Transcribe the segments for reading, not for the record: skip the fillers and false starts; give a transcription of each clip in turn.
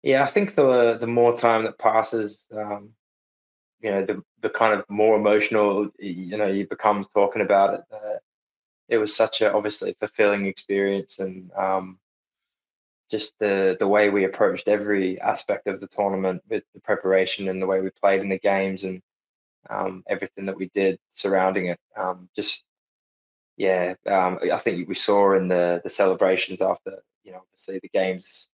Yeah, I think the more time that passes, the kind of more emotional, you becomes talking about it. It was such a obviously fulfilling experience, and just the way we approached every aspect of the tournament with the preparation and the way we played in the games and everything that we did surrounding it. Just yeah, I think we saw in the celebrations after, obviously the games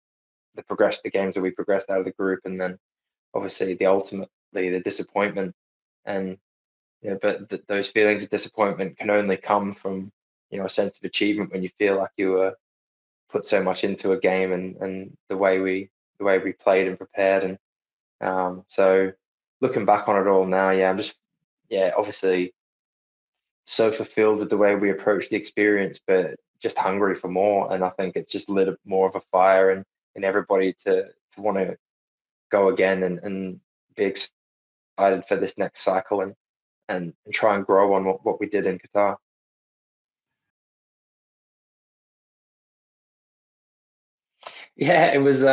that we progressed out of the group, and then obviously the ultimately the disappointment. And but those feelings of disappointment can only come from a sense of achievement when you feel like you were put so much into a game, and the way we played and prepared. And so looking back on it all now, yeah, I'm just yeah, obviously so fulfilled with the way we approached the experience, but just hungry for more. And I think it's just lit more of a fire in everybody to want to go again, and be excited for this next cycle, and try and grow on what we did in Qatar. Yeah, it was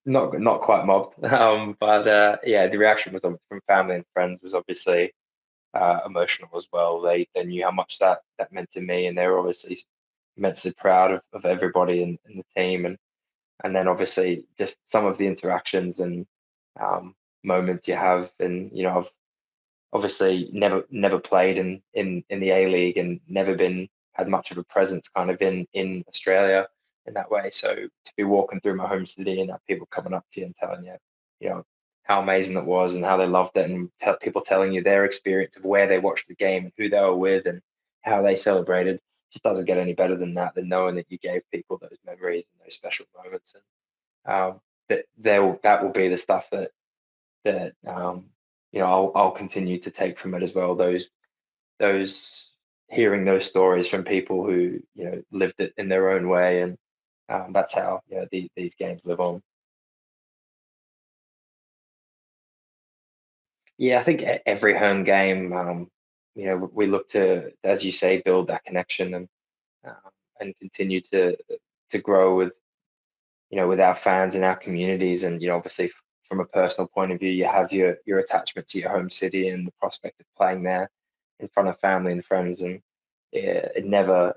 not quite mobbed, but yeah, the reaction was from family and friends was obviously emotional as well. They knew how much that meant to me, and they were obviously immensely proud of everybody in the team. And then obviously just some of the interactions and moments you have. And I've obviously never played in the A League, and never been had much of a presence kind of in Australia in that way. So to be walking through my home city and have people coming up to you and telling you, you know, how amazing it was and how they loved it, and people telling you their experience of where they watched the game and who they were with and how they celebrated, just doesn't get any better than that, than knowing that you gave people those memories and those special moments. And that will be the stuff that I'll continue to take from it as well. Those hearing those stories from people who lived it in their own way, and that's how these games live on. Yeah, I think every home game, we look to, as you say, build that connection, and continue to grow with our fans and our communities. And obviously from a personal point of view, you have your attachment to your home city and the prospect of playing there in front of family and friends. And yeah, you never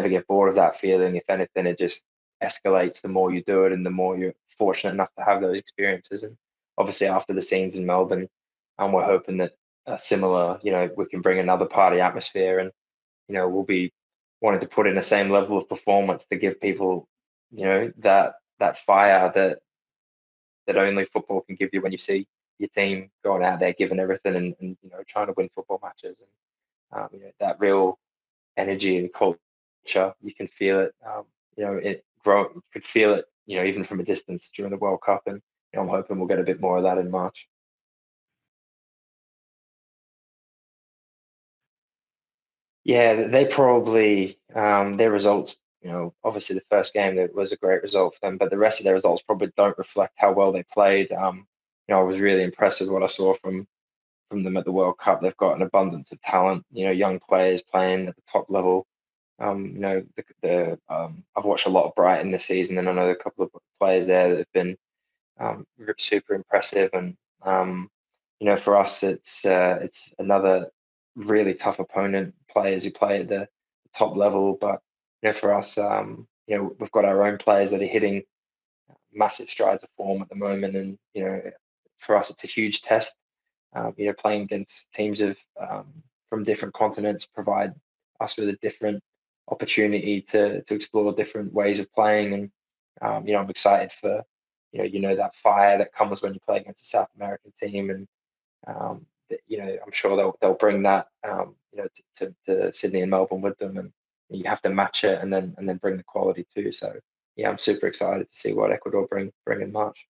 get bored of that feeling. If anything, it just escalates the more you do it, and the more you're fortunate enough to have those experiences. And obviously after the scenes in Melbourne, we're hoping that a similar, we can bring another party atmosphere, and we'll be wanting to put in the same level of performance to give people, that fire that only football can give you, when you see your team going out there giving everything, and trying to win football matches. And that real energy and culture, you can feel it. It grow. You could feel it. Even from a distance during the World Cup, and I'm hoping we'll get a bit more of that in March. Yeah, they probably their results. Obviously the first game, that was a great result for them, but the rest of their results probably don't reflect how well they played. I was really impressed with what I saw from them at the World Cup. They've got an abundance of talent. Young players playing at the top level. I've watched a lot of Brighton this season, and I know a couple of players there that have been super impressive. And for us, it's another really tough opponent. Players who play at the top level, but for us, we've got our own players that are hitting massive strides of form at the moment, and for us, it's a huge test. Playing against teams from different continents provide us with a different opportunity to explore different ways of playing. And I'm excited for that fire that comes when you play against a South American team. And I'm sure they'll bring that to Sydney and Melbourne with them, and you have to match it, and then bring the quality too. So yeah, I'm super excited to see what Ecuador bring in March.